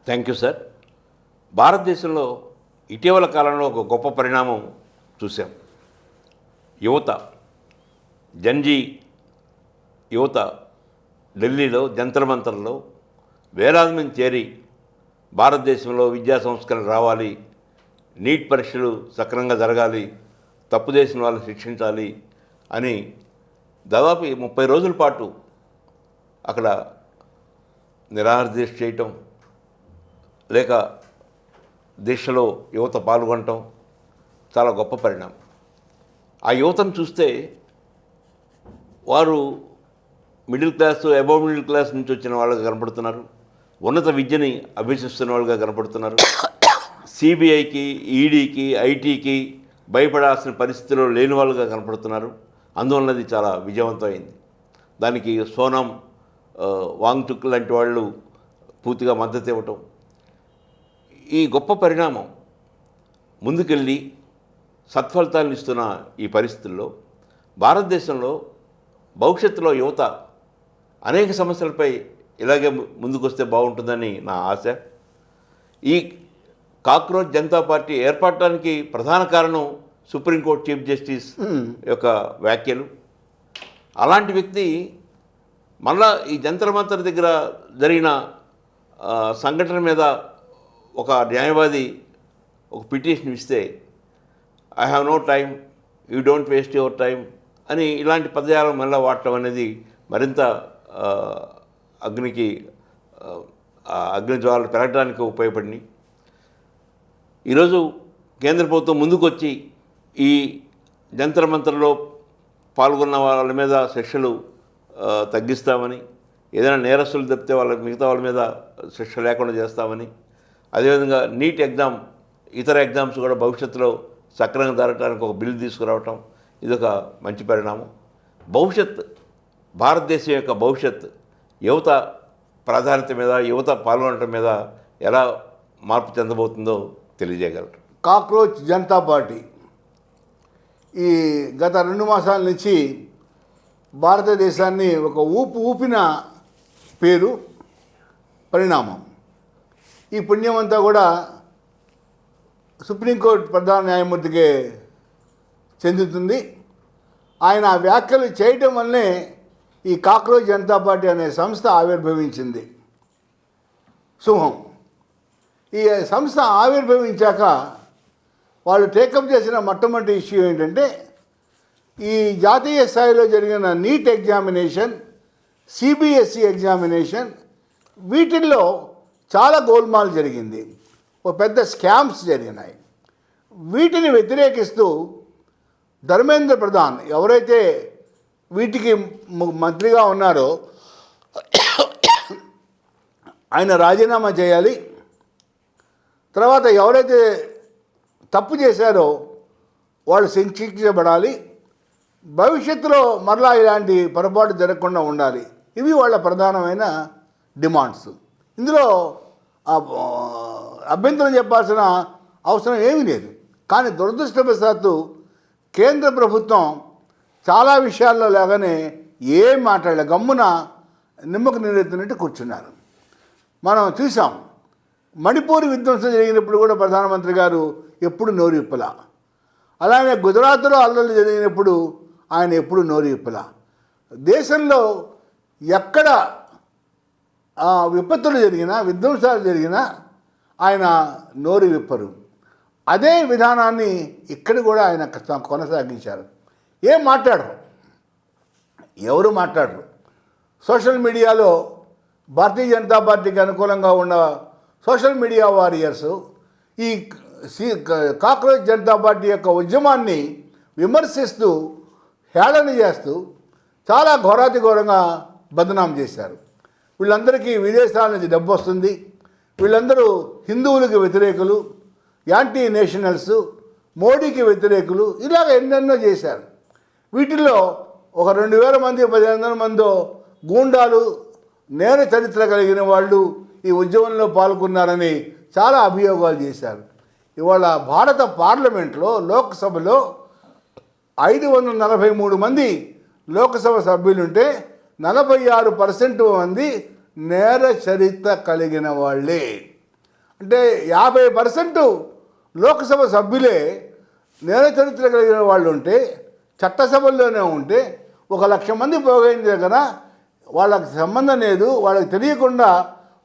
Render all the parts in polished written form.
Thank you sir. భారతదేశంలో ఇటీవల కాలంలో ఒక గొప్ప పరిణామం చూసాం. యువత, జంజీ యువత ఢిల్లీలో జంతర్ మంతర్లో వేలాది మంది చేరి భారతదేశంలో విద్యా సంస్కరణ రావాలి, నీట్ పరీక్షలు సక్రమంగా జరగాలి, తప్పు చేసిన వాళ్ళని శిక్షించాలి అని దాదాపు 30 రోజుల పాటు అక్కడ నిరాహార దీక్ష చేయటం, లేక దీక్షలో యువత పాల్గొనటం చాలా గొప్ప పరిణామం. ఆ యువతను చూస్తే వారు middle class, above middle class నుంచి వచ్చిన వాళ్ళుగా కనపడుతున్నారు, ఉన్నత విద్యని అభ్యసిస్తున్న వాళ్ళుగా కనపడుతున్నారు. సిబిఐకి, ఈడీకి, ఐటీకి భయపడాల్సిన పరిస్థితిలో లేని వాళ్ళుగా కనపడుతున్నారు. అందువలన అది చాలా విజయవంతమైంది. దానికి సోనం వాంగ్చుక్ లాంటి వాళ్ళు పూర్తిగా మద్దతు ఇవ్వటం, ఈ గొప్ప పరిణామం ముందుకెళ్ళి సత్ఫలితాలను ఇస్తున్న ఈ పరిస్థితుల్లో భారతదేశంలో భవిష్యత్తులో యువత అనేక సమస్యలపై ఇలాగే ముందుకొస్తే బాగుంటుందని నా ఆశ. ఈ కాక్రోచ్ జనతా పార్టీ ఏర్పడటానికి ప్రధాన కారణం సుప్రీంకోర్టు చీఫ్ జస్టిస్ యొక్క వ్యాఖ్యలు. అలాంటి వ్యక్తి మళ్ళా ఈ జంతర్ మంతర్ దగ్గర జరిగిన సంఘటన మీద ఒక న్యాయవాది ఒక పిటిషన్ ఇస్తే, I have no time, you don't waste your time అని ఇలాంటి పదజాలం మళ్ళీ వాడటం అనేది మరింత అగ్ని జ్వాలలు పెరగడానికి ఉపయోగపడినాయి. ఈరోజు కేంద్ర ప్రభుత్వం ముందుకొచ్చి ఈ జంతర్ మంతర్లో పాల్గొన్న వాళ్ళ మీద శిక్షలు తగ్గిస్తామని, ఏదైనా నేరస్తులు తప్పితే మిగతా వాళ్ళ మీద శిక్ష లేకుండా చేస్తామని, అదేవిధంగా నీట్ ఎగ్జామ్, ఇతర ఎగ్జామ్స్ కూడా భవిష్యత్తులో సక్రమంగా జరగడానికి ఒక బిల్లు తీసుకురావటం ఇదొక మంచి పరిణామం. భారతదేశం యొక్క భవిష్యత్ యువత ప్రాధాన్యత మీద, యువత పాల్గొనడం మీద ఎలా మార్పు చెందబోతుందో తెలియజేయగలరు. కాక్రోచ్ జనతా పార్టీ ఈ గత 2 మాసాల నుంచి భారతదేశాన్ని ఒక ఊపిన పేరు, పరిణామం. ఈ పుణ్యమంతా కూడా సుప్రీంకోర్టు ప్రధాన న్యాయమూర్తికే చెందుతుంది. ఆయన ఆ వ్యాఖ్యలు చేయడం వల్లనే ఈ కాక్రోచ్ జనతా పార్టీ అనే సంస్థ ఆవిర్భవించింది. శుభం. ఈ సంస్థ ఆవిర్భవించాక వాళ్ళు టేకప్ చేసిన మొట్టమొదటి ఇష్యూ ఏంటంటే, ఈ జాతీయ స్థాయిలో జరిగిన నీట్ ఎగ్జామినేషన్, సిబిఎస్ఈ ఎగ్జామినేషన్, వీటిల్లో చాలా గోల్మాల్ జరిగింది, ఒక పెద్ద స్కామ్స్ జరిగినాయి. వీటిని వ్యతిరేకిస్తూ ధర్మేంద్ర ప్రధాన్ ఎవరైతే వీటికి మంత్రిగా ఉన్నారో ఆయన రాజీనామా చేయాలి. తర్వాత ఎవరైతే తప్పు చేశారో వాళ్ళు శిక్షించబడాలి. భవిష్యత్తులో మరలా ఇలాంటి పొరపాటు జరగకుండా ఉండాలి. ఇవి వాళ్ళ ప్రధానమైన డిమాండ్స్. ఇందులో అభ్యంతరం చెప్పాల్సిన అవసరం ఏమీ లేదు. కానీ దురదృష్టవశాత్తు కేంద్ర ప్రభుత్వం చాలా విషయాల్లో లాగానే ఏం మాట్లాడలే, గమ్మున నిమ్మకు నీరెత్తినట్టు కూర్చున్నారు. మనం చూసాం, మణిపూర్ విధ్వంసం జరిగినప్పుడు కూడా ప్రధానమంత్రి గారు ఎప్పుడు నోరు విప్పల. అలానే గుజరాత్లో అల్లర్లు జరిగినప్పుడు ఆయన ఎప్పుడు నోరు విప్పల. దేశంలో ఎక్కడ విపత్తులు జరిగినా, విధ్వంసాలు జరిగినా ఆయన నోరు విప్పరు. అదే విధానాన్ని ఇక్కడ కూడా ఆయన కొనసాగించారు. ఏం మాట్లాడరు, ఎవరు మాట్లాడరు. సోషల్ మీడియాలో భారతీయ జనతా పార్టీకి అనుకూలంగా ఉన్న సోషల్ మీడియా వారియర్స్ ఈ కాక్రోచ్ జనతా పార్టీ యొక్క ఉద్యమాన్ని విమర్శిస్తూ, హేళన చేస్తూ చాలా ఘోరాతిఘోరంగా బదనాం చేశారు. వీళ్ళందరికీ విదేశాల నుంచి డబ్బు వస్తుంది, వీళ్ళందరూ హిందువులకు వ్యతిరేకులు, యాంటీ నేషనల్స్, మోడీకి వ్యతిరేకులు, ఇలాగ ఎన్నెన్నో చేశారు. వీటిల్లో ఒక 2000 మంది 1500 మందో గూండాలు, నేర చరిత్ర కలిగిన వాళ్ళు ఈ ఉద్యమంలో పాల్గొన్నారని చాలా అభియోగాలు చేశారు. ఇవాళ భారత పార్లమెంట్లో, లోక్సభలో 543 మంది లోక్సభ సభ్యులుంటే 46% మంది నేర చరిత్ర కలిగిన వాళ్ళే. అంటే 50% లోక్సభ సభ్యులే నేర చరిత్ర కలిగిన వాళ్ళు ఉంటే, చట్టసభల్లోనే ఉంటే 1,00,000 మంది పోగైన దగ్గర వాళ్ళకి సంబంధం లేదు, వాళ్ళకి తెలియకుండా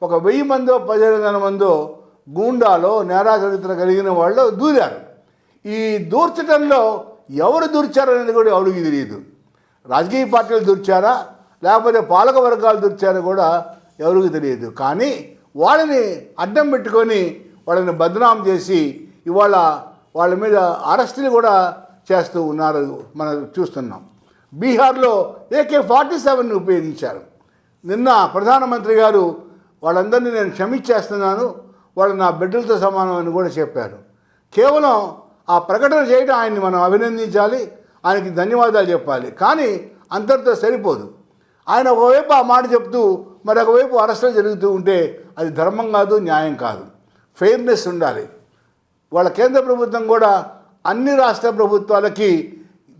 1000 మందో 1500 మందో గూండాలో నేరా చరిత్ర కలిగిన వాళ్ళు దూరారు. ఈ దూర్చడంలో ఎవరు దూర్చారనేది కూడా ఎవరికి తెలియదు. రాజకీయ పార్టీలు దూర్చారా లేకపోతే పాలక వర్గాలు దూర్చారో కూడా ఎవరికి తెలియదు. కానీ వాళ్ళని అడ్డం పెట్టుకొని వాళ్ళని బదనాం చేసి ఇవాళ వాళ్ళ మీద అరెస్టులు కూడా చేస్తూ ఉన్నారు, మనం చూస్తున్నాం. బీహార్లో AK-47 ఉపయోగించారు. నిన్న ప్రధానమంత్రి గారు వాళ్ళందరినీ నేను క్షమించేస్తున్నాను, వాళ్ళు నా బిడ్డలతో సమానం అని కూడా చెప్పారు. కేవలం ఆ ప్రకటన చేయడం ఆయన్ని మనం అభినందించాలి, ఆయనకి ధన్యవాదాలు చెప్పాలి. కానీ అంతటితో సరిపోదు. ఆయన ఒకవైపు ఆ మాట చెప్తూ మరొకవైపు అరెస్టులు జరుగుతూ ఉంటే అది ధర్మం కాదు, న్యాయం కాదు. ఫెయిర్నెస్ ఉండాలి. వాళ్ళ కేంద్ర ప్రభుత్వం కూడా అన్ని రాష్ట్ర ప్రభుత్వాలకి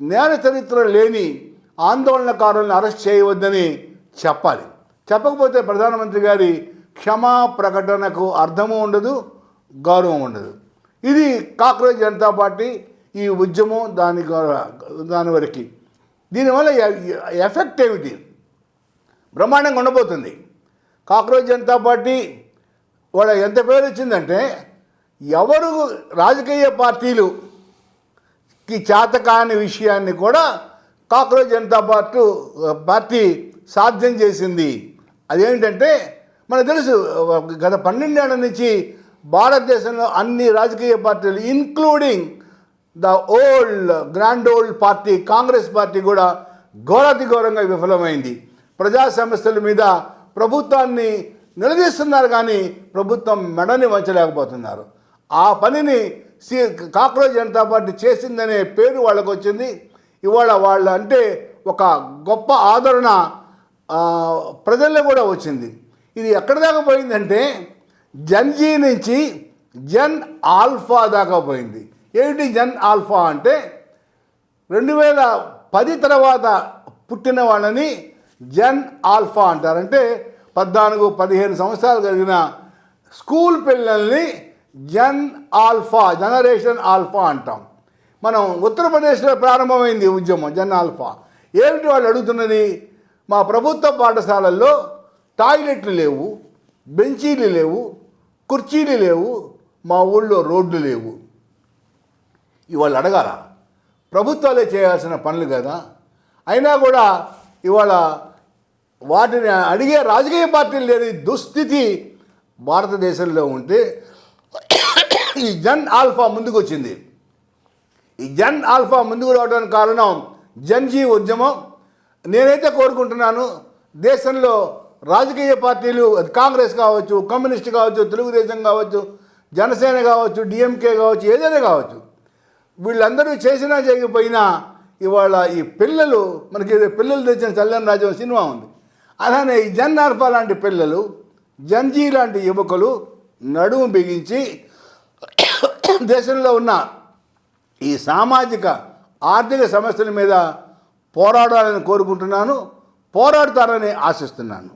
నేర చరిత్ర లేని ఆందోళనకారులను అరెస్ట్ చేయవద్దని చెప్పాలి. చెప్పకపోతే ప్రధానమంత్రి గారి క్షమా ప్రకటనకు అర్థము ఉండదు, గౌరవం ఉండదు. ఇది కాక్రోచ్ జనతా పార్టీ ఈ ఉద్యమం దాని వరకు. దీనివల్ల ఎఫెక్ట్ ఏమిటి? బ్రహ్మాండంగా ఉండబోతుంది. కాక్రోచ్ జనతా పార్టీ వాళ్ళ ఎంత పేరు వచ్చిందంటే, ఎవరు రాజకీయ పార్టీలుకి చేతకాని విషయాన్ని కూడా కాక్రోచ్ జనతా పార్టీ సాధ్యం చేసింది. అదేంటంటే మనకు తెలుసు, గత 12 ఏళ్ల నుంచి భారతదేశంలో అన్ని రాజకీయ పార్టీలు including the grand old party Congress party కూడా ఘోరాతి ఘోరంగా విఫలమైంది. ప్రజా సమస్యల మీద ప్రభుత్వాన్ని నిలదీస్తున్నారు కానీ ప్రభుత్వం మెడని వంచలేకపోతున్నారు. ఆ పనిని కాక్రోచ్ జనతా పార్టీ చేసిందనే పేరు వాళ్ళకు వచ్చింది. ఇవాళ వాళ్ళ అంటే ఒక గొప్ప ఆదరణ ప్రజల్లో కూడా వచ్చింది. ఇది ఎక్కడి దాకా పోయిందంటే జన్జీ నుంచి జన్ ఆల్ఫా దాకా పోయింది. ఏమిటి జన్ ఆల్ఫా అంటే 2010 తర్వాత పుట్టిన వాళ్ళని జన్ ఆల్ఫా అంటారు. అంటే 14-15 సంవత్సరాలు కలిగిన స్కూల్ పిల్లల్ని జన్ ఆల్ఫా, జనరేషన్ ఆల్ఫా అంటాం. మనం ఉత్తరప్రదేశ్లో ప్రారంభమైంది ఉద్యమం జన్ ఆల్ఫా. ఏమిటి వాళ్ళు అడుగుతున్నది? మా ప్రభుత్వ పాఠశాలల్లో టాయిలెట్లు లేవు, బెంచీలు లేవు, కుర్చీలు లేవు, మా ఊళ్ళో రోడ్లు లేవు. ఇవాళ అడగాల, ప్రభుత్వాలే చేయాల్సిన పనులు కదా. అయినా కూడా ఇవాళ వాటిని అడిగే రాజకీయ పార్టీలు లేని దుస్థితి భారతదేశంలో ఉంటే ఈ జన్ ఆల్ఫా ముందుకు వచ్చింది. ఈ జన్ ఆల్ఫా ముందుకు రావడానికి కారణం జన్జీ ఉద్యమం. నేనైతే కోరుకుంటున్నాను, దేశంలో రాజకీయ పార్టీలు, అది కాంగ్రెస్ కావచ్చు, కమ్యూనిస్ట్ కావచ్చు, తెలుగుదేశం కావచ్చు, జనసేన కావచ్చు, డిఎంకే కావచ్చు, ఏదైనా కావచ్చు, వీళ్ళందరూ చేసినా చేయకపోయినా ఇవాళ ఈ పిల్లలు, మనకి పిల్లలు తెచ్చిన చల్లని రాజ్యం సినిమా ఉంది, అలానే ఈ జన్ ఆల్ఫా లాంటి పిల్లలు, జన్జీ లాంటి యువకులు నడుము బిగించి దేశంలో ఉన్న ఈ సామాజిక ఆర్థిక సమస్యల మీద పోరాడాలని కోరుకుంటున్నాను, పోరాడతారని ఆశిస్తున్నాను.